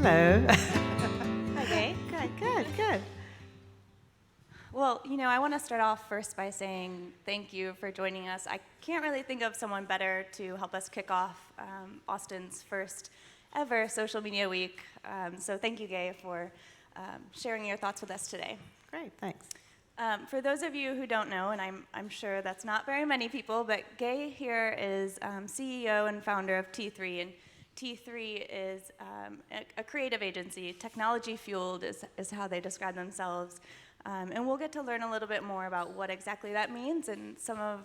Hello. Hi, Gay. Good. Well, I want to start off first by saying thank you for joining us. I can't really think of someone better to help us kick off Austin's first ever social media week. So thank you, Gay, for sharing your thoughts with us today. Great, thanks. For those of you who don't know, and I'm sure that's not very many people, but Gay here is CEO and founder of T3, and T3 is a creative agency. Technology-fueled is how they describe themselves. And we'll get to learn a little bit more about what exactly that means and some of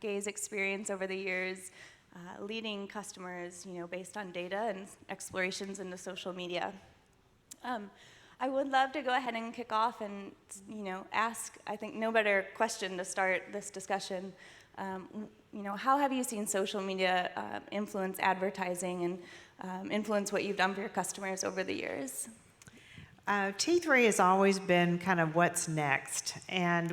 Gay's experience over the years leading customers, based on data and explorations into social media. I would love to go ahead and kick off and, ask, I think, no better question to start this discussion. How have you seen social media influence advertising and influence what you've done for your customers over the years? T3 has always been kind of what's next, and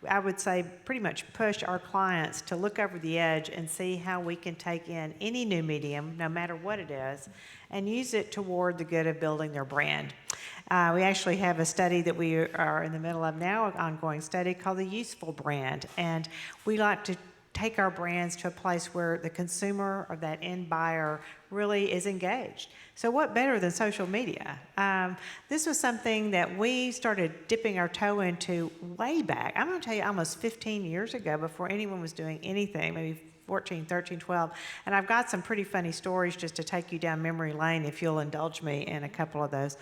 I would say, pretty much push our clients to look over the edge and see how we can take in any new medium, no matter what it is, and use it toward the good of building their brand. We actually have a study that we are in the middle of now, an ongoing study called the Useful Brand, and we like to take our brands to a place where the consumer or that end buyer really is engaged. So what better than social media? This was something that we started dipping our toe into way back. I'm going to tell you almost 15 years ago, before anyone was doing anything, maybe 14, 13, 12. And I've got some pretty funny stories just to take you down memory lane, if you'll indulge me in a couple of those.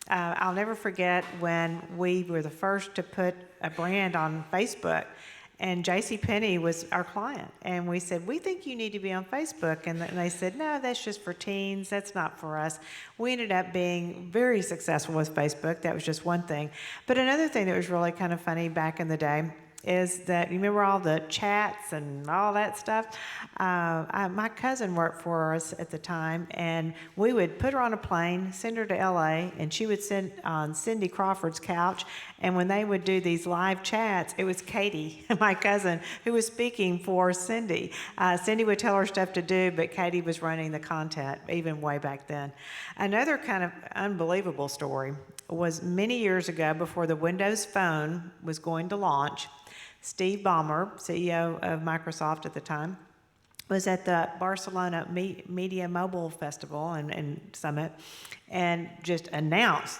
I'll never forget when we were the first to put a brand on Facebook, and JCPenney was our client. And we said, we think you need to be on Facebook. And they said, no, that's just for teens. That's not for us. We ended up being very successful with Facebook. That was just one thing. But another thing that was really kind of funny back in the day is that, you remember all the chats and all that stuff? My cousin worked for us at the time, and we would put her on a plane, send her to LA, and she would sit on Cindy Crawford's couch, and when they would do these live chats, it was Katie, my cousin, who was speaking for Cindy. Cindy would tell her stuff to do, but Katie was running the content, even way back then. Another kind of unbelievable story was many years ago, before the Windows Phone was going to launch. Steve Ballmer, CEO of Microsoft at the time, was at the Barcelona Media Mobile Festival and Summit, and just announced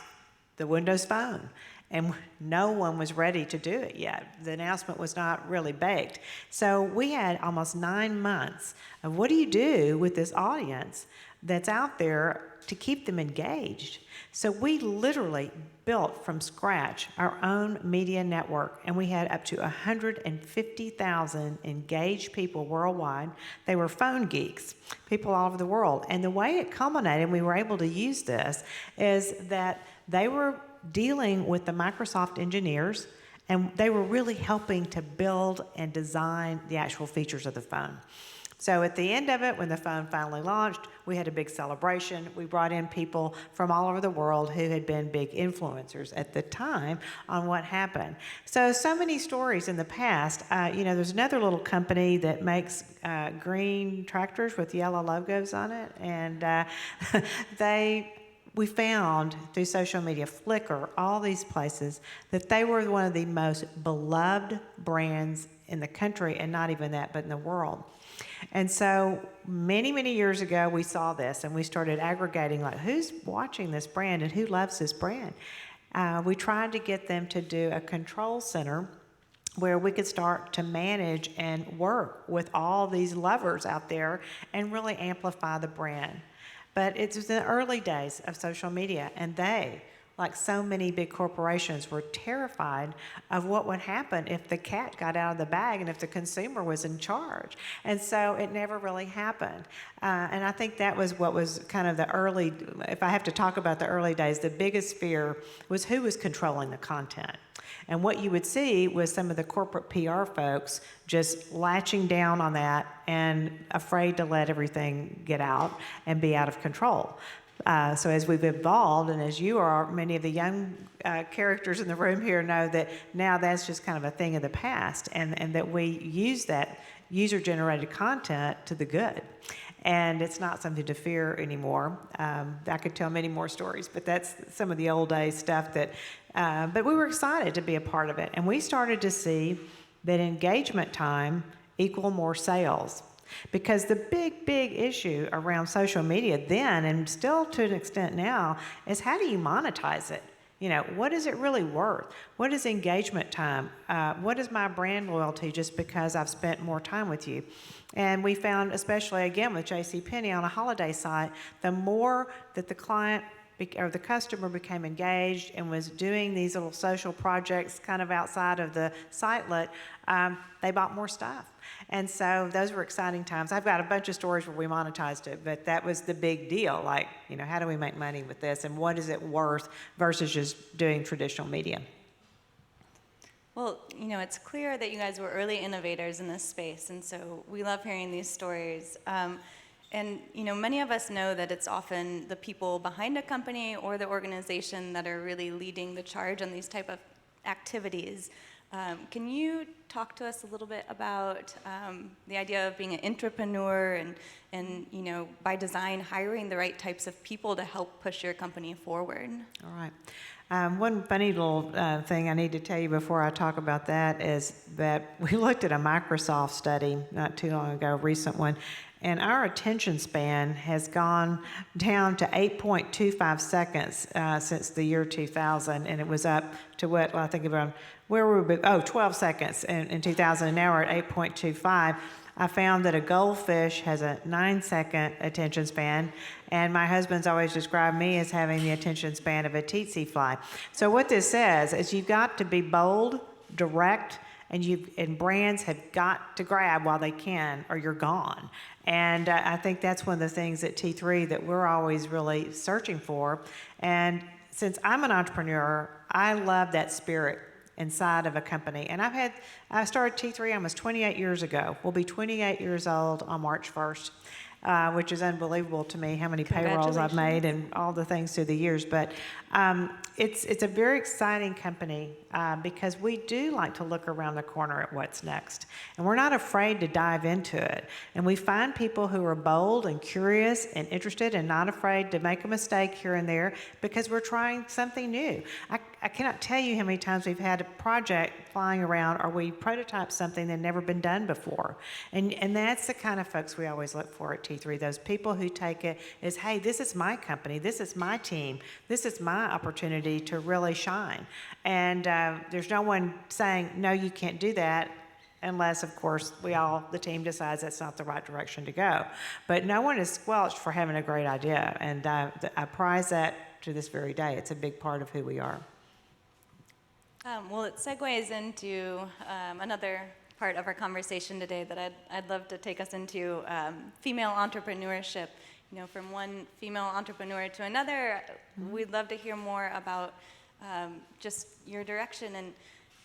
the Windows Phone. And no one was ready to do it yet. The announcement was not really baked. So we had almost 9 months of what do you do with this audience that's out there to keep them engaged. So we literally built from scratch our own media network, and we had up to 150,000 engaged people worldwide. They were phone geeks, people all over the world. And the way it culminated, and we were able to use this, is that they were dealing with the Microsoft engineers, and they were really helping to build and design the actual features of the phone. So at the end of it, when the phone finally launched, we had a big celebration. We brought in people from all over the world who had been big influencers at the time on what happened. So many stories in the past. There's another little company that makes green tractors with yellow logos on it, and we found through social media, Flickr, all these places, that they were one of the most beloved brands in the country, and not even that, but in the world. And so many, many years ago, we saw this, and we started aggregating, like, who's watching this brand and who loves this brand? We tried to get them to do a control center where we could start to manage and work with all these lovers out there and really amplify the brand. But it was the early days of social media, and they, like so many big corporations, were terrified of what would happen if the cat got out of the bag and if the consumer was in charge. And so it never really happened. And I think that was what was kind of the early, if I have to talk about the early days, the biggest fear was who was controlling the content. And what you would see was some of the corporate PR folks just latching down on that and afraid to let everything get out and be out of control. So as we've evolved, and as you are, many of the young characters in the room here know that now that's just kind of a thing of the past, and that we use that user-generated content to the good. and it's not something to fear anymore. I could tell many more stories, but that's some of the old days stuff that, but we were excited to be a part of it. And we started to see that engagement time equal more sales. Because the big issue around social media then, and still to an extent now, is how do you monetize it? You know, what is it really worth? What is engagement time? What is my brand loyalty just because I've spent more time with you? And we found, especially again with JCPenney on a holiday site, the more that the client or the customer became engaged and was doing these little social projects kind of outside of the sitelet, they bought more stuff. And so those were exciting times. I've got a bunch of stories where we monetized it, but that was the big deal. Like, you know, how do we make money with this, and what is it worth versus just doing traditional media? Well, you know, it's clear that you guys were early innovators in this space, and so we love hearing these stories. And, you know, many of us know that it's often the people behind a company or the organization that are really leading the charge on these type of activities. Can you talk to us a little bit about the idea of being an intrapreneur and, you know, by design, hiring the right types of people to help push your company forward? All right. One funny little thing I need to tell you before I talk about that is that we looked at a Microsoft study not too long ago, a recent one, and our attention span has gone down to 8.25 seconds since the year 2000, and it was up to what, I think about, where were we? 12 seconds in 2000, and now we're at 8.25. I found that a goldfish has a 9-second attention span, and my husband's always described me as having the attention span of a tsetse fly. So what this says is you've got to be bold, direct, and brands have got to grab while they can, or you're gone. And I think that's one of the things at T3 that we're always really searching for. And since I'm an entrepreneur, I love that spirit inside of a company. And I started T3 almost 28 years ago. We'll be 28 years old on March 1st, which is unbelievable to me how many payrolls I've made and all the things through the years. But it's a very exciting company because we do like to look around the corner at what's next. And we're not afraid to dive into it. And we find people who are bold and curious and interested and not afraid to make a mistake here and there because we're trying something new. I cannot tell you how many times we've had a project flying around or we prototype something that had never been done before. And that's the kind of folks we always look for at T3, those people who take it as, hey, this is my company, this is my team, this is my opportunity to really shine. And there's no one saying, no, you can't do that, unless, of course, the team decides that's not the right direction to go. But no one is squelched for having a great idea, and I prize that to this very day. It's a big part of who we are. Well, it segues into another part of our conversation today that I'd love to take us into, female entrepreneurship. You know, from one female entrepreneur to another, we'd love to hear more about just your direction. And,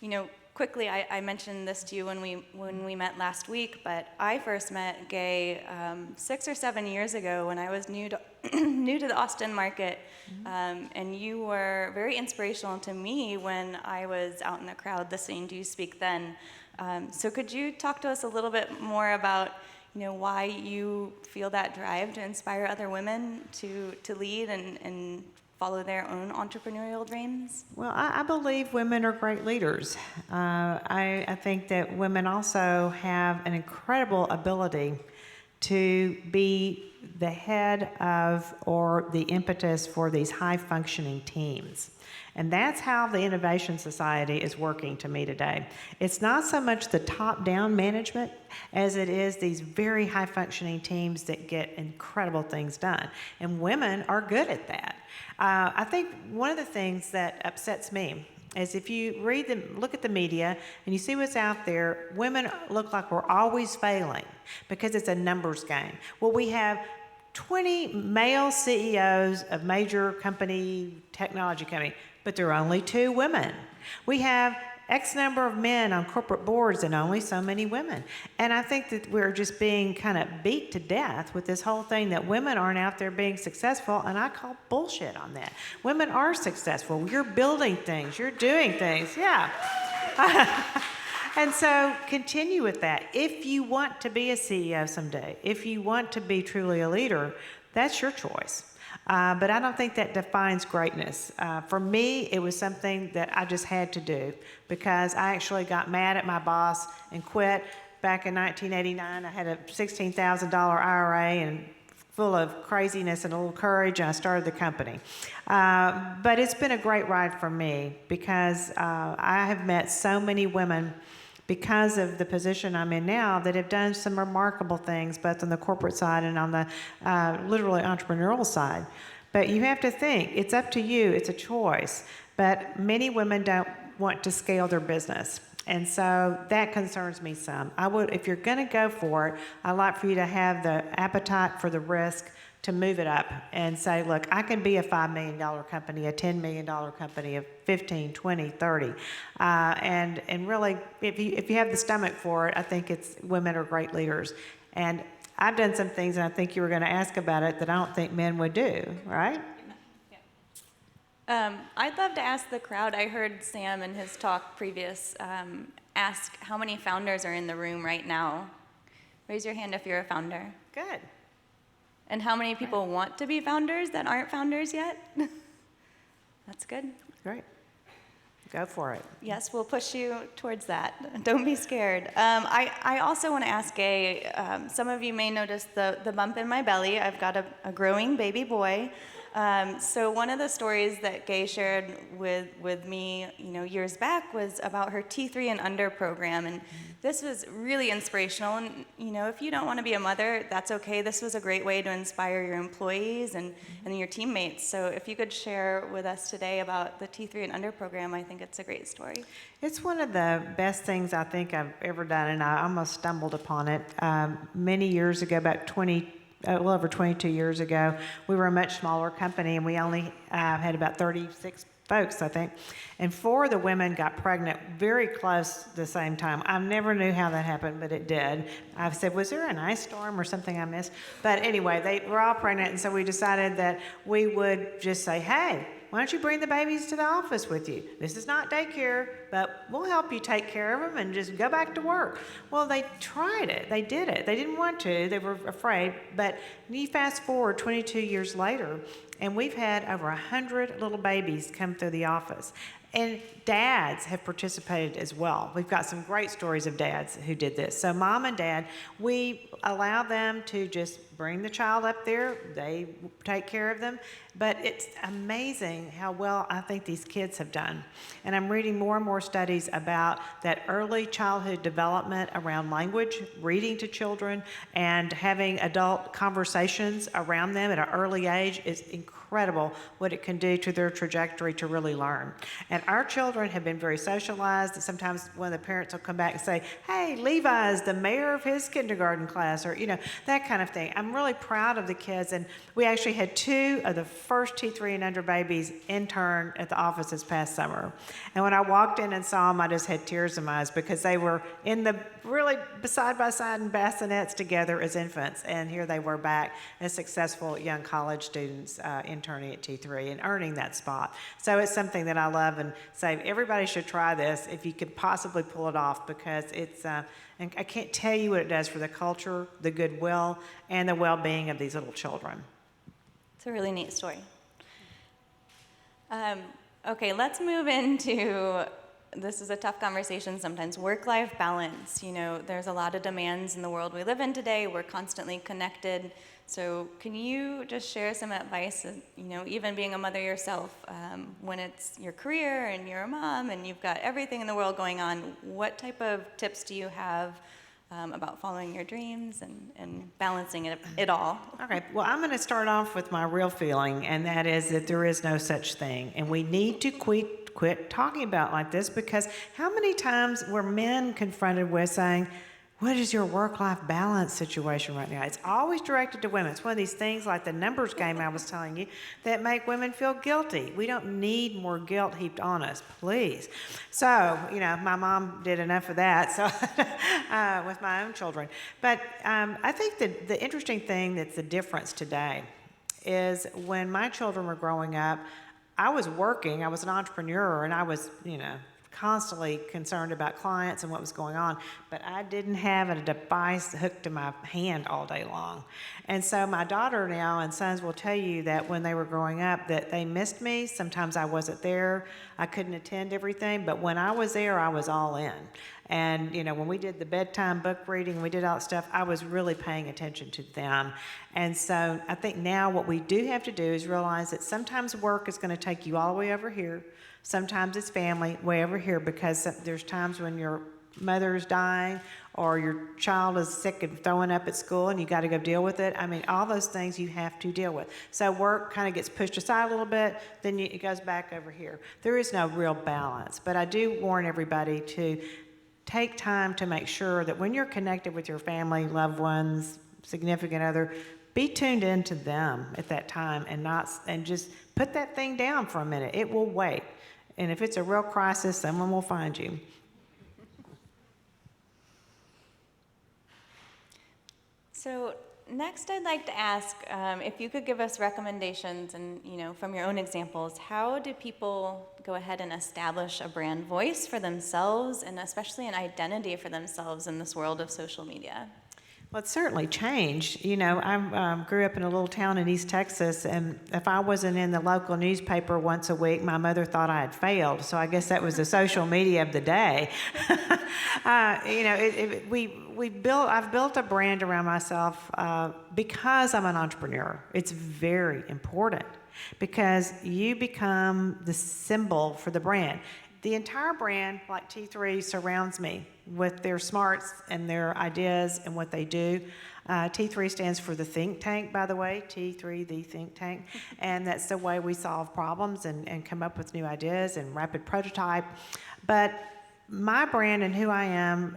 you know, quickly, I mentioned this to you when we met last week, but I first met Gay 6 or 7 years ago when I was new to the Austin market, and you were very inspirational to me when I was out in the crowd listening to you speak then. So could you talk to us a little bit more about, you know, why you feel that drive to inspire other women to lead and follow their own entrepreneurial dreams? Well, I believe women are great leaders. I think that women also have an incredible ability to be the head of or the impetus for these high-functioning teams. And that's how the Innovation Society is working to me today. It's not so much the top-down management as it is these very high-functioning teams that get incredible things done. And women are good at that. I think one of the things that upsets me is if you look at the media and you see what's out there, women look like we're always failing because it's a numbers game. Well, we have 20 male CEOs of major technology company, but there are only 2 women. We have X number of men on corporate boards and only so many women. And I think that we're just being kind of beat to death with this whole thing that women aren't out there being successful, and I call bullshit on that. Women are successful. You're building things. You're doing things. Yeah. And so continue with that. If you want to be a CEO someday, if you want to be truly a leader, that's your choice. But I don't think that defines greatness. For me, it was something that I just had to do because I actually got mad at my boss and quit back in 1989. I had a $16,000 IRA and full of craziness and a little courage, and I started the company. But it's been a great ride for me because I have met so many women because of the position I'm in now that have done some remarkable things, both on the corporate side and on the literally entrepreneurial side. But you have to think, it's up to you, it's a choice. But many women don't want to scale their business. And so that concerns me some. I would, if you're gonna go for it, I'd like for you to have the appetite for the risk to move it up and say, look, I can be a $5 million company, a $10 million company, a 15, 20, 30. And really, if you have the stomach for it, I think women are great leaders. And I've done some things, and I think you were gonna ask about it, that I don't think men would do, right? I'd love to ask the crowd. I heard Sam in his talk previous ask how many founders are in the room right now. Raise your hand if you're a founder. Good. And how many people want to be founders that aren't founders yet? That's good. Great. Go for it. Yes, we'll push you towards that. Don't be scared. I also want to ask Gay, some of you may notice the bump in my belly. I've got a growing baby boy. So one of the stories that Gay shared with me, years back was about her T3 and under program, and this was really inspirational. And if you don't want to be a mother, that's okay. This was a great way to inspire your employees and your teammates. So if you could share with us today about the T3 and under program, I think it's a great story. It's one of the best things I think I've ever done, and I almost stumbled upon it many years ago, about a little over 22 years ago. We were a much smaller company, and we only had about 36 folks, I think. And 4 of the women got pregnant very close the same time. I never knew how that happened, but it did. I said, was there an ice storm or something I missed? But anyway, they were all pregnant, and so we decided that we would just say, hey, why don't you bring the babies to the office with you? This is not daycare, but we'll help you take care of them and just go back to work. Well, they tried it. They did it. They didn't want to. They were afraid. But you fast forward 22 years later, and we've had over 100 little babies come through the office. And dads have participated as well. We've got some great stories of dads who did this. So mom and dad, we allow them to just bring the child up there. They take care of them. But it's amazing how well I think these kids have done. And I'm reading more and more studies about that early childhood development around language, reading to children, and having adult conversations around them at an early age is incredible what it can do to their trajectory to really learn. And our children have been very socialized. Sometimes one of the parents will come back and say, hey, Levi is the mayor of his kindergarten class, or, that kind of thing. I'm really proud of the kids. And we actually had 2 of the first T3 and under babies intern at the office this past summer. And when I walked in and saw them, I just had tears in my eyes because they were in the really side by side in bassinets together as infants. And here they were back as successful young college students interning at T3 and earning that spot. So it's something that I love and say everybody should try this if you could possibly pull it off, because it's, and I can't tell you what it does for the culture, the goodwill, and the well-being of these little children. It's a really neat story. Okay, let's move into, this is a tough conversation sometimes, work-life balance. There's a lot of demands in the world we live in today. We're constantly connected. So can you just share some advice, even being a mother yourself, when it's your career and you're a mom and you've got everything in the world going on, what type of tips do you have about following your dreams and balancing it all? Okay, well, I'm going to start off with my real feeling, and that is that there is no such thing. And we need to quit talking about it like this, because how many times were men confronted with saying, what is your work-life balance situation right now? It's always directed to women. It's one of these things like the numbers game I was telling you that make women feel guilty. We don't need more guilt heaped on us, please. So, my mom did enough of that so with my own children. But I think that the interesting thing that's the difference today is when my children were growing up, I was working, I was an entrepreneur, and I was, constantly concerned about clients and what was going on, but I didn't have a device hooked to my hand all day long. And so my daughter now and sons will tell you that when they were growing up that they missed me. Sometimes I wasn't there. I couldn't attend everything, but when I was there, I was all in. And, you know, when we did the bedtime book reading, we did all that stuff, I was really paying attention to them. And so I think now what we do have to do is realize that sometimes work is going to take you all the way over here. Sometimes it's family way over here, because there's times when your mother is dying or your child is sick and throwing up at school and you got to go deal with it. I mean, all those things you have to deal with. So work kind of gets pushed aside a little bit, then it goes back over here. There is no real balance, but I do warn everybody to take time to make sure that when you're connected with your family, loved ones, significant other, be tuned into them at that time and just put that thing down for a minute. It will wait. And if it's a real crisis, someone will find you. So next, I'd like to ask if you could give us recommendations, and from your own examples, how do people go ahead and establish a brand voice for themselves, and especially an identity for themselves in this world of social media? Well, it's certainly changed. I grew up in a little town in East Texas, and if I wasn't in the local newspaper once a week, my mother thought I had failed. So I guess that was the social media of the day. I've built a brand around myself because I'm an entrepreneur. It's very important because you become the symbol for the brand. The entire brand, like T3, surrounds me with their smarts and their ideas and what they do. T3 stands for the think tank, by the way, T3, the think tank. And that's the way we solve problems and come up with new ideas and rapid prototype. But my brand and who I am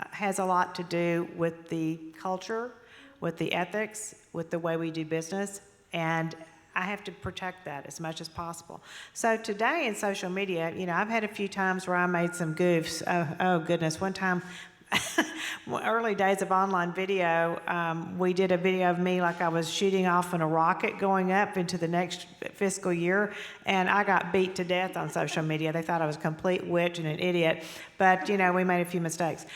has a lot to do with the culture, with the ethics, with the way we do business, and I have to protect that as much as possible. So today in social media, I've had a few times where I made some goofs. Oh goodness. One time, early days of online video, we did a video of me like I was shooting off in a rocket going up into the next fiscal year, and I got beat to death on social media. They thought I was a complete witch and an idiot, but we made a few mistakes.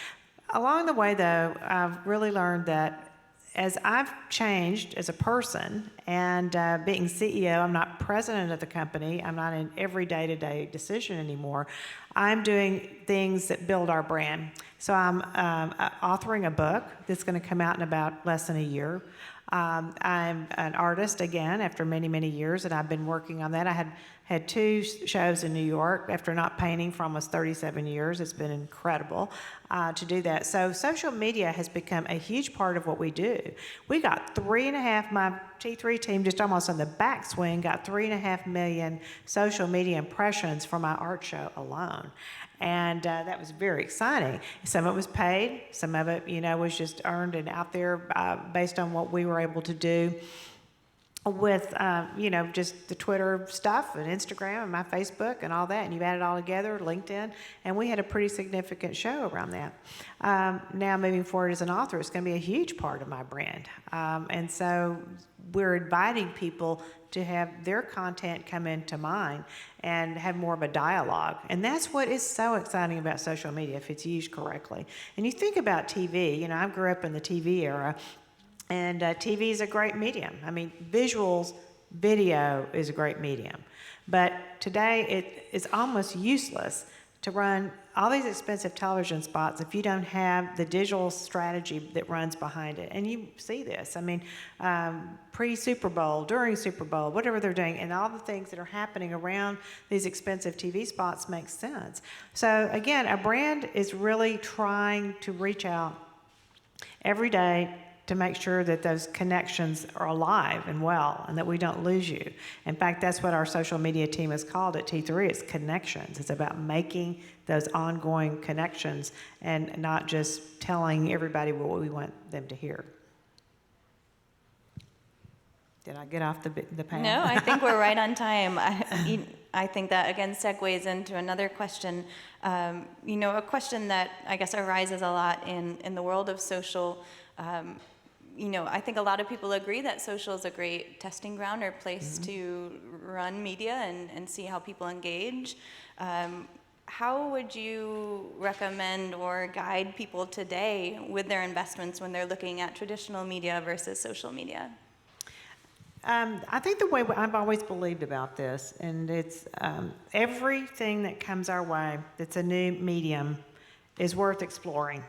Along the way, though, I've really learned that as I've changed as a person and being CEO, I'm not president of the company, I'm not in every day-to-day decision anymore, I'm doing things that build our brand. So I'm authoring a book that's going to come out in about less than a year. I'm an artist again after many, many years, and I've been working on that. I had 2 shows in New York after not painting for almost 37 years. It's been incredible to do that. So social media has become a huge part of what we do. We got 3.5, my T3 team just almost on the backswing, got 3.5 million social media impressions for my art show alone. And that was very exciting. Some of it was paid, some of it, was just earned and out there based on what we were able to do with, just the Twitter stuff and Instagram and my Facebook and all that. And you add it all together, LinkedIn, and we had a pretty significant show around that. Now moving forward as an author, it's going to be a huge part of my brand. And so we're inviting people to have their content come into mine and have more of a dialogue. And that's what is so exciting about social media if it's used correctly. And you think about TV, I grew up in the TV era, and TV is a great medium. I mean, visuals, video is a great medium. But today it is almost useless to run all these expensive television spots if you don't have the digital strategy that runs behind it. And you see this. I mean, pre-Super Bowl, during Super Bowl, whatever they're doing, and all the things that are happening around these expensive TV spots makes sense. So again, a brand is really trying to reach out every day to make sure that those connections are alive and well and that we don't lose you. In fact, that's what our social media team has called it, T3, it's connections. It's about making those ongoing connections and not just telling everybody what we want them to hear. Did I get off the path? No, I think we're right on time. I think that, again, segues into another question. A question that I guess arises a lot in the world of social. I think a lot of people agree that social is a great testing ground or place to run media and see how people engage. how would you recommend or guide people today with their investments when they're looking at traditional media versus social media? I think the way I've always believed about this, and it's everything that comes our way that's a new medium is worth exploring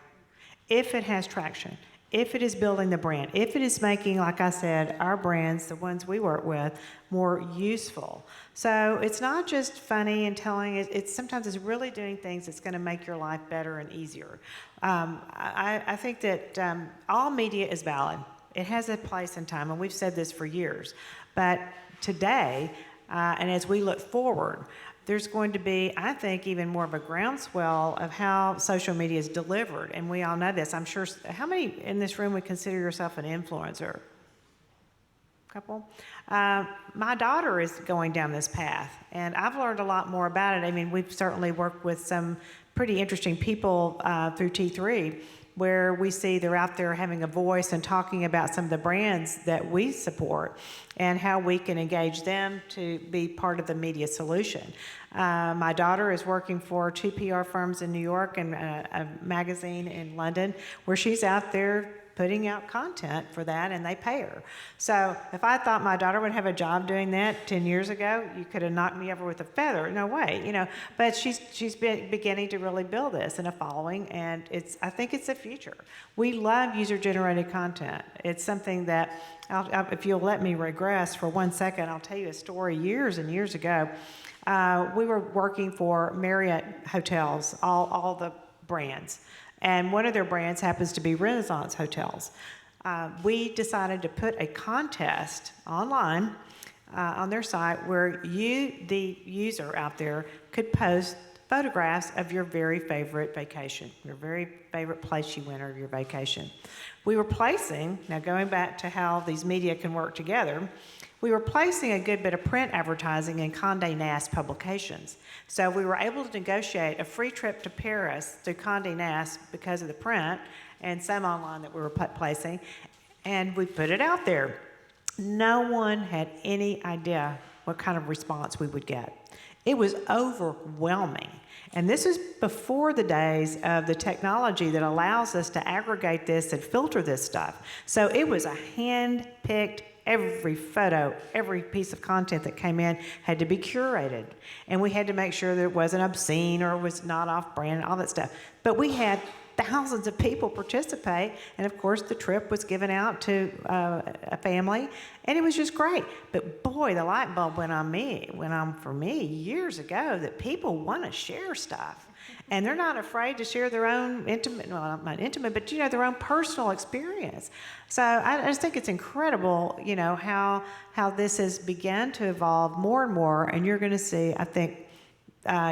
if it has traction, if it is building the brand, if it is making, like I said, our brands, the ones we work with, more useful. So it's not just funny and telling, it's sometimes it's really doing things that's going to make your life better and easier. I think that all media is valid. It has a place and time, and we've said this for years. But today, and as we look forward, there's going to be, I think, even more of a groundswell of how social media is delivered. And we all know this. I'm sure, how many in this room would consider yourself an influencer? Couple? My daughter is going down this path, and I've learned a lot more about it. I mean, we've certainly worked with some pretty interesting people through T3, where we see they're out there having a voice and talking about some of the brands that we support and how we can engage them to be part of the media solution. My daughter is working for 2 PR firms in New York and a magazine in London, where she's out there putting out content for that, and they pay her. So if I thought my daughter would have a job doing that 10 years ago, you could have knocked me over with a feather. No way, you know. But she's been beginning to really build this and a following, and I think it's the future. We love user-generated content. It's something that, if you'll let me regress for 1 second, I'll tell you a story. Years and years ago, we were working for Marriott hotels, all the brands. And one of their brands happens to be Renaissance Hotels. We decided to put a contest online on their site where you, the user out there, could post photographs of your very favorite vacation, your very favorite place you went or your vacation. We were placing, now going back to how these media can work together, we were placing a good bit of print advertising in Condé Nast publications. So we were able to negotiate a free trip to Paris through Condé Nast because of the print and some online that we were placing, and we put it out there. No one had any idea what kind of response we would get. It was overwhelming. And this is before the days of the technology that allows us to aggregate this and filter this stuff. So it was a hand-picked, every photo, every piece of content that came in had to be curated. And we had to make sure that it wasn't obscene or was not off-brand, all that stuff. But we had thousands of people participate, and of course the trip was given out to a family, and it was just great. But boy, the light bulb went on for me years ago that people want to share stuff. And they're not afraid to share their own intimate, well, not intimate, but, you know, their own personal experience. So I just think it's incredible, you know, how this has begun to evolve more and more, and you're going to see, I think,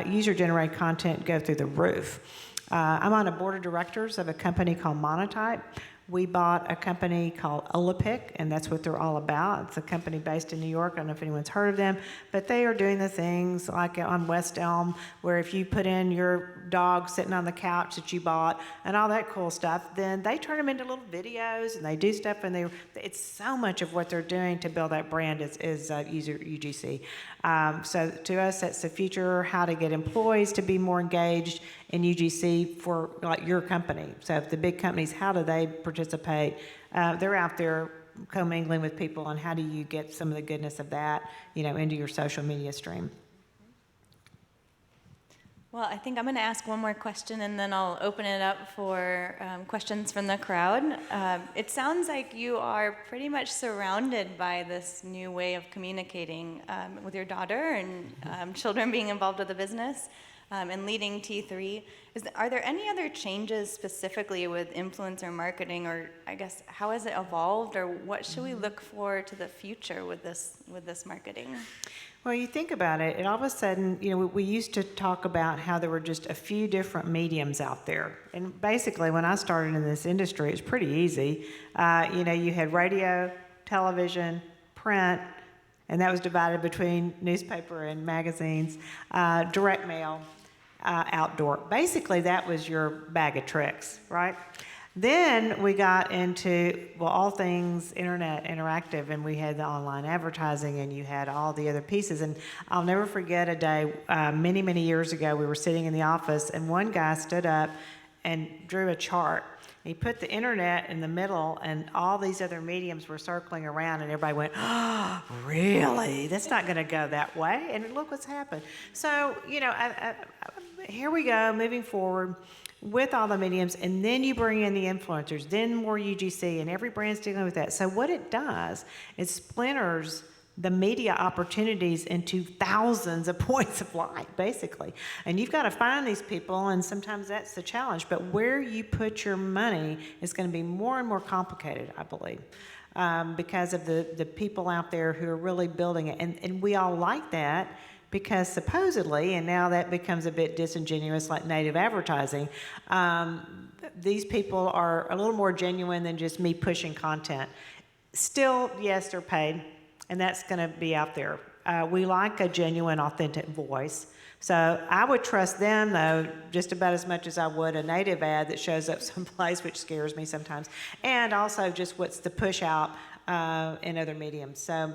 user-generated content go through the roof. I'm on a board of directors of a company called Monotype. We bought a company called Olympic, and that's what they're all about. It's a company based in New York. I don't know if anyone's heard of them, but they are doing the things like on West Elm, where if you put in your dog sitting on the couch that you bought and all that cool stuff, then they turn them into little videos and they do stuff, and it's so much of what they're doing to build that brand is UGC. So to us, that's the future, how to get employees to be more engaged in UGC for like your company. So if the big companies, how do they participate? They're out there commingling with people on how do you get some of the goodness of that, you know, into your social media stream. Well, I think I'm going to ask one more question, and then I'll open it up for questions from the crowd. It sounds like you are pretty much surrounded by this new way of communicating with your daughter and children being involved with the business and leading T3. Are there any other changes specifically with influencer marketing, or I guess how has it evolved, or what should we look for to the future with this marketing? Well, you think about it, and all of a sudden, you know, we used to talk about how there were just a few different mediums out there. And basically, when I started in this industry, it was pretty easy. You know, you had radio, television, print, and that was divided between newspaper and magazines, direct mail, outdoor. Basically, that was your bag of tricks, right? Then we got into, well, all things internet interactive, and we had the online advertising, and you had all the other pieces. And I'll never forget a day, many, many years ago, we were sitting in the office, and one guy stood up and drew a chart. He put the internet in the middle, and all these other mediums were circling around, and everybody went, oh, really? That's not going to go that way. And look what's happened. So, here we go, moving forward with all the mediums, and then you bring in the influencers, then more UGC, and every brand's dealing with that. So what it does is splinters the media opportunities into thousands of points of light, basically. And you've got to find these people, and sometimes that's the challenge. But where you put your money is going to be more and more complicated, I believe, because of the people out there who are really building it. And we all like that, because supposedly, and now that becomes a bit disingenuous like native advertising, these people are a little more genuine than just me pushing content. Still, yes, they're paid, and that's going to be out there. We like a genuine, authentic voice. So I would trust them, though, just about as much as I would a native ad that shows up someplace, which scares me sometimes, and also just what's the push out in other mediums. So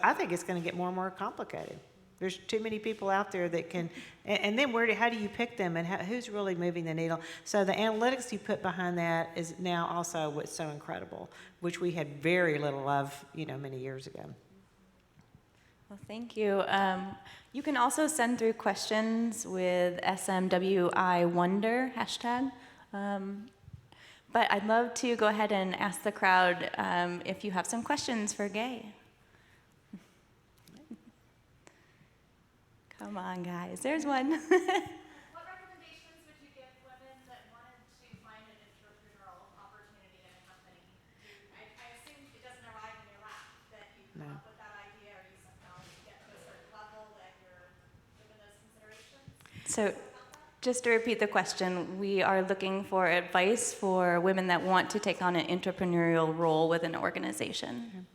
I think it's going to get more and more complicated. There's too many people out there that can, and then how do you pick them, and who's really moving the needle? So the analytics you put behind that is now also what's so incredible, which we had very little of, many years ago. Well, thank you. You can also send through questions with SMWi Wonder hashtag. But I'd love to go ahead and ask the crowd if you have some questions for Gay. Come on, guys. There's one. What recommendations would you give women that wanted to find an entrepreneurial opportunity in a company? I assume it doesn't arrive in your lap, that you come up with that idea, or you somehow get to a certain level that you're given those considerations? So, just to repeat the question, we are looking for advice for women that want to take on an entrepreneurial role within an organization.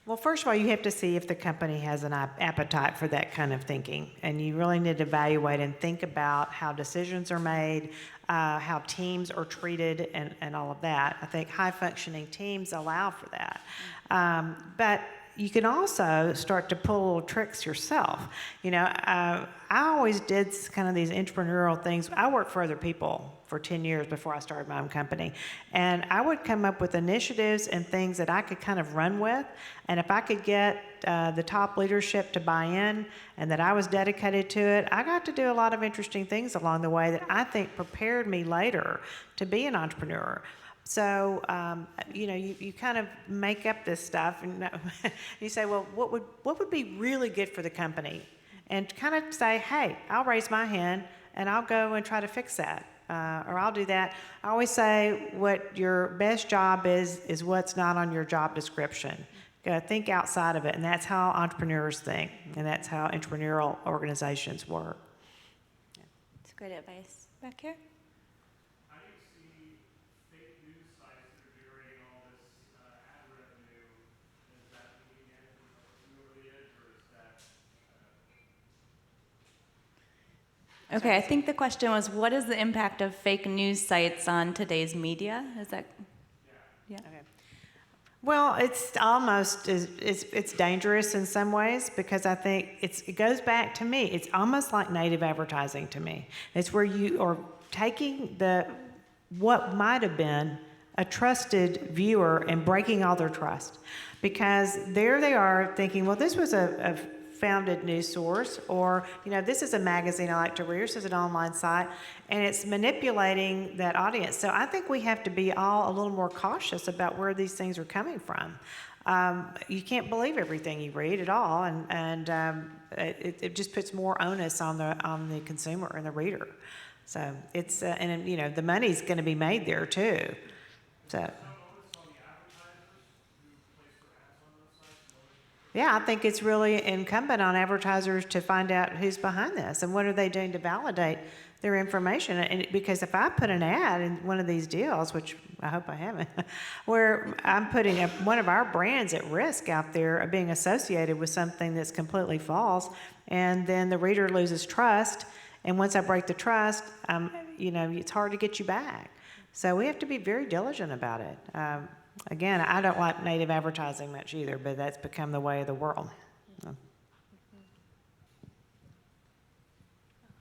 Well, first of all, you have to see if the company has an appetite for that kind of thinking. And you really need to evaluate and think about how decisions are made, how teams are treated, and all of that. I think high-functioning teams allow for that. But you can also start to pull little tricks yourself. I always did kind of these entrepreneurial things. I worked for other people for 10 years before I started my own company. And I would come up with initiatives and things that I could kind of run with. And if I could get the top leadership to buy in and that I was dedicated to it, I got to do a lot of interesting things along the way that I think prepared me later to be an entrepreneur. So, you kind of make up this stuff, and you say, well, what would be really good for the company? And kind of say, hey, I'll raise my hand, and I'll go and try to fix that. Or I'll do that. I always say what your best job is what's not on your job description. You gotta think outside of it, and that's how entrepreneurs think, and that's how entrepreneurial organizations work. That's great advice. Back here? How do you see fake news sites that are generating all this ad revenue? Is that leading anything over the edge, or is that... Okay, I think the question was, what is the impact of fake news sites on today's media? Is that? Yeah. Okay. Well, it's almost it's dangerous in some ways, because I think it goes back to me. It's almost like native advertising to me. It's where you are taking what might have been a trusted viewer and breaking all their trust, because there they are thinking, well, this was a founded news source, or this is a magazine I like to read, this is an online site, and it's manipulating that audience. So I think we have to be all a little more cautious about where these things are coming from. You can't believe everything you read at all, and it just puts more onus on the consumer and the reader. So it's and the money's going to be made there too. So. Yeah, I think it's really incumbent on advertisers to find out who's behind this and what are they doing to validate their information. And because if I put an ad in one of these deals, which I hope I haven't, where I'm putting one of our brands at risk out there of being associated with something that's completely false, and then the reader loses trust, and once I break the trust, it's hard to get you back. So we have to be very diligent about it. Again, I don't like native advertising much either, but that's become the way of the world. So.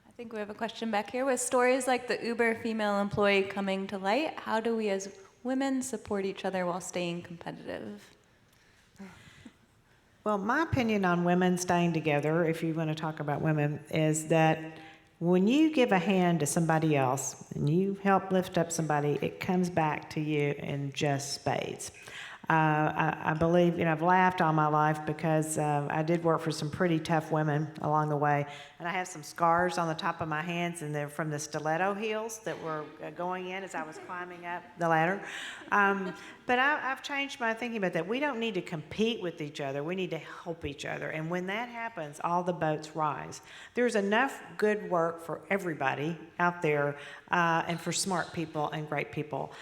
I think we have a question back here. With stories like the Uber female employee coming to light, how do we as women support each other while staying competitive? Well, my opinion on women staying together, if you want to talk about women, is that when you give a hand to somebody else and you help lift up somebody, it comes back to you in just spades. I believe, I've laughed all my life because I did work for some pretty tough women along the way, and I have some scars on the top of my hands, and they're from the stiletto heels that were going in as I was climbing up the ladder. But I've changed my thinking about that. We don't need to compete with each other. We need to help each other, and when that happens, all the boats rise. There's enough good work for everybody out there, and for smart people and great people.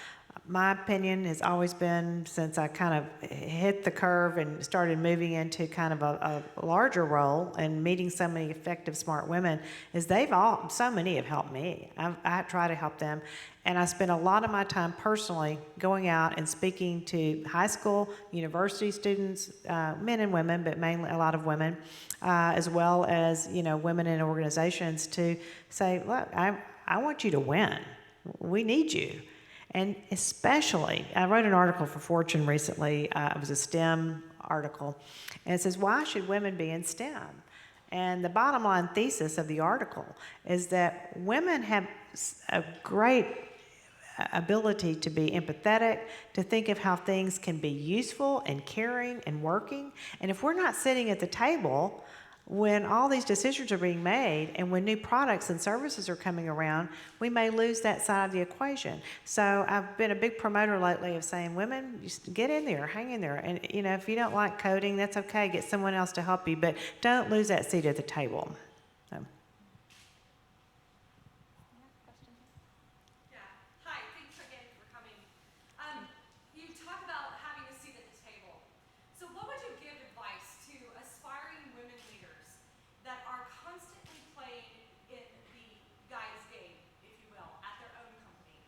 My opinion has always been, since I kind of hit the curve and started moving into kind of a larger role and meeting so many effective, smart women, is so many have helped me. I try to help them. And I spend a lot of my time personally going out and speaking to high school, university students, men and women, but mainly a lot of women, as well as, women in organizations, to say, look, I want you to win. We need you. And especially, I wrote an article for Fortune recently. It was a STEM article. And it says, why should women be in STEM? And the bottom line thesis of the article is that women have a great ability to be empathetic, to think of how things can be useful and caring and working. And if we're not sitting at the table when all these decisions are being made and when new products and services are coming around, we may lose that side of the equation. So I've been a big promoter lately of saying, women, just get in there, hang in there. And, if you don't like coding, that's okay. Get someone else to help you, but don't lose that seat at the table. So. Yeah. Hi, thanks again for coming. You talk about having a seat at the table. So what would you give advice to aspiring women leaders that are constantly playing in the guy's game, if you will, at their own company?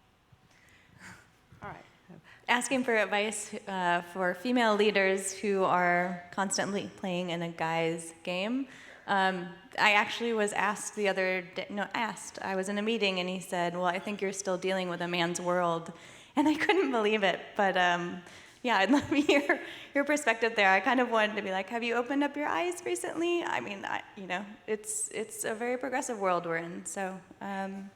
All right. Asking for advice for female leaders who are constantly playing in a guy's game. I actually was asked the other day, I was in a meeting and he said, well, I think you're still dealing with a man's world. And I couldn't believe it, but yeah, I'd love to hear your perspective there. I kind of wanted to be like, have you opened up your eyes recently? I mean, it's a very progressive world we're in. So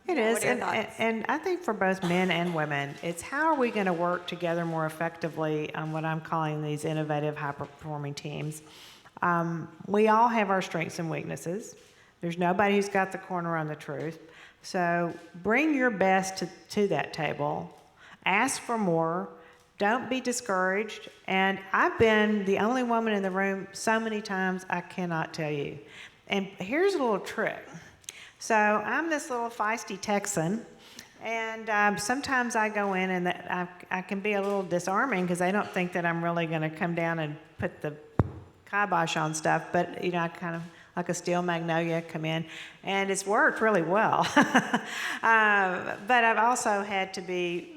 it is, what are your thoughts? and I think for both men and women, it's how are we going to work together more effectively on what I'm calling these innovative, high-performing teams. We all have our strengths and weaknesses. There's nobody who's got the corner on the truth. So bring your best to that table. Ask for more. Don't be discouraged. And I've been the only woman in the room so many times I cannot tell you. And here's a little trick. So I'm this little feisty Texan, and sometimes I go in and I can be a little disarming because they don't think that I'm really going to come down and put the kibosh on stuff. But, I kind of like a steel magnolia come in, and it's worked really well. But I've also had to be,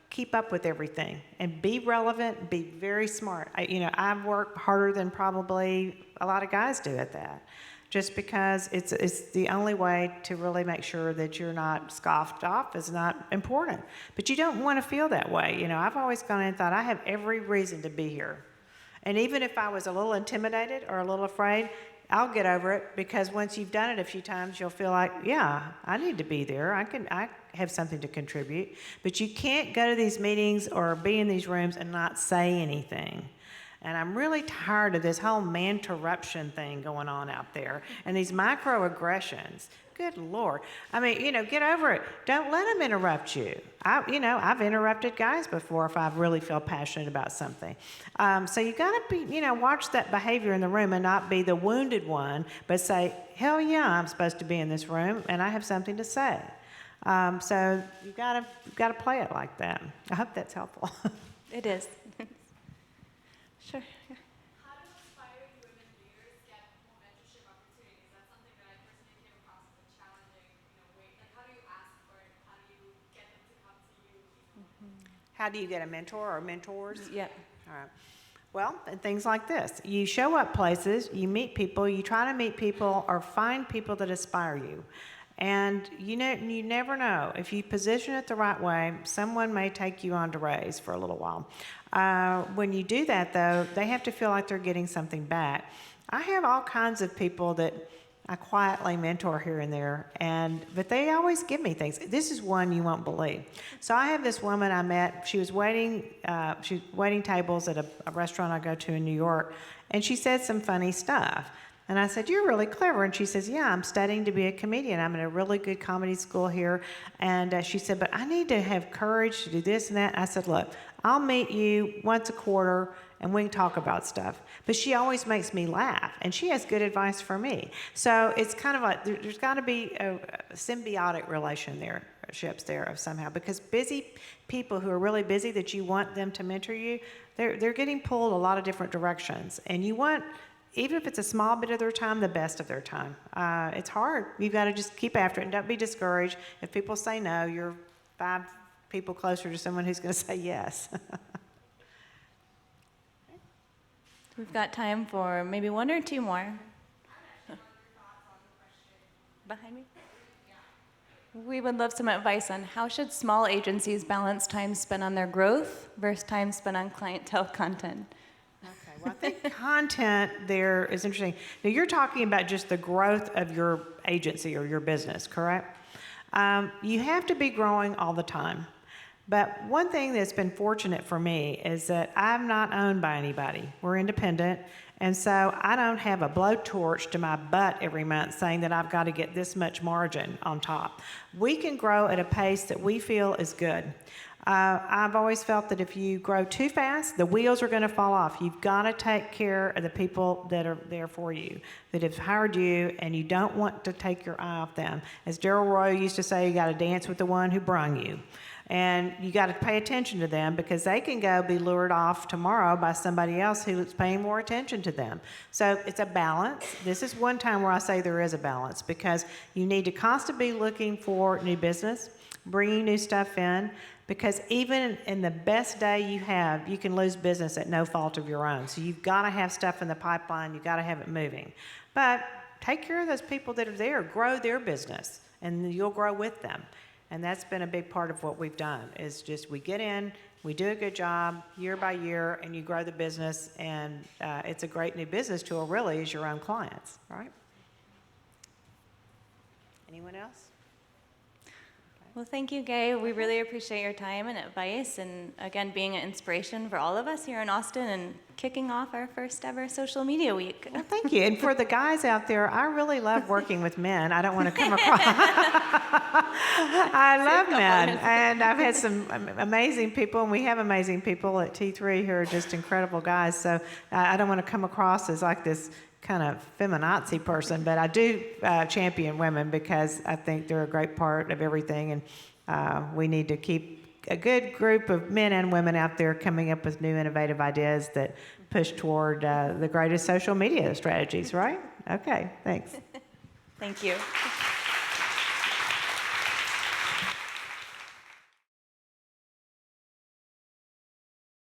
keep up with everything and be relevant, be very smart. I've worked harder than probably a lot of guys do at that, just because it's the only way to really make sure that you're not scoffed off is not important. But you don't want to feel that way. I've always gone in and thought I have every reason to be here. And even if I was a little intimidated or a little afraid, I'll get over it, because once you've done it a few times, you'll feel like, yeah, I need to be there. I have something to contribute. But you can't go to these meetings or be in these rooms and not say anything. And I'm really tired of this whole man-terruption thing going on out there and these microaggressions. Good Lord. I mean, get over it. Don't let them interrupt you. I've interrupted guys before if I really feel passionate about something. So you got to be, watch that behavior in the room and not be the wounded one, but say, hell yeah, I'm supposed to be in this room and I have something to say. So you got to play it like that. I hope that's helpful. It is. Sure. How do aspiring women leaders get more mentorship opportunities? That's something that I personally came across as a challenging, way. Like, how do you ask for it? How do you get them to come to you? how do you get a mentor or mentors? Yep. All right. Well, and things like this. You show up places, you meet people, you try to meet people or find people that inspire you. And you never know. If you position it the right way, someone may take you on to raise for a little while. When you do that, though, they have to feel like they're getting something back. I have all kinds of people that I quietly mentor here and there, but they always give me things. This is one you won't believe. So I have this woman I met. She was waiting tables at a restaurant I go to in New York, and she said some funny stuff. And I said, "You're really clever." And she says, "Yeah, I'm studying to be a comedian. I'm in a really good comedy school here." And she said, "But I need to have courage to do this and that." And I said, "Look, I'll meet you once a quarter and we can talk about stuff." But she always makes me laugh, and she has good advice for me. So it's kind of like there's got to be a symbiotic relationships there of somehow, because busy people who are really busy that you want them to mentor you, they're getting pulled a lot of different directions, and you want, even if it's a small bit of their time, the best of their time. It's hard. You've got to just keep after it, and don't be discouraged. If people say no, you're 5 people closer to someone who's going to say yes. We've got time for maybe 1 or 2 more. Behind me? We would love some advice on how should small agencies balance time spent on their growth versus time spent on clientele content. Okay, well, I think content there is interesting. Now, you're talking about just the growth of your agency or your business, correct? You have to be growing all the time. But one thing that's been fortunate for me is that I'm not owned by anybody. We're independent, and so I don't have a blowtorch to my butt every month saying that I've got to get this much margin on top. We can grow at a pace that we feel is good. I've always felt that if you grow too fast, the wheels are going to fall off. You've got to take care of the people that are there for you, that have hired you, and you don't want to take your eye off them. As Daryl Roy used to say, you got to dance with the one who brung you. And you got to pay attention to them, because they can go be lured off tomorrow by somebody else who's paying more attention to them. So it's a balance. This is one time where I say there is a balance, because you need to constantly be looking for new business, bringing new stuff in, because even in the best day you have, you can lose business at no fault of your own. So you've got to have stuff in the pipeline. You've got to have it moving. But take care of those people that are there. Grow their business, and you'll grow with them. And that's been a big part of what we've done, is just we get in, we do a good job year by year, and you grow the business, and it's a great new business tool, really, is your own clients, right? Anyone else? Well, thank you, Gay. We really appreciate your time and advice, and again, being an inspiration for all of us here in Austin and kicking off our first ever social media week. Well, thank you. And for the guys out there, I really love working with men. I don't want to come across. I love men, and I've had some amazing people, and we have amazing people at T3 who are just incredible guys. So I don't want to come across as like this kind of feminazi person, but I do champion women, because I think they're a great part of everything, and we need to keep a good group of men and women out there coming up with new innovative ideas that push toward the greatest social media strategies, right? Okay, thanks. Thank you.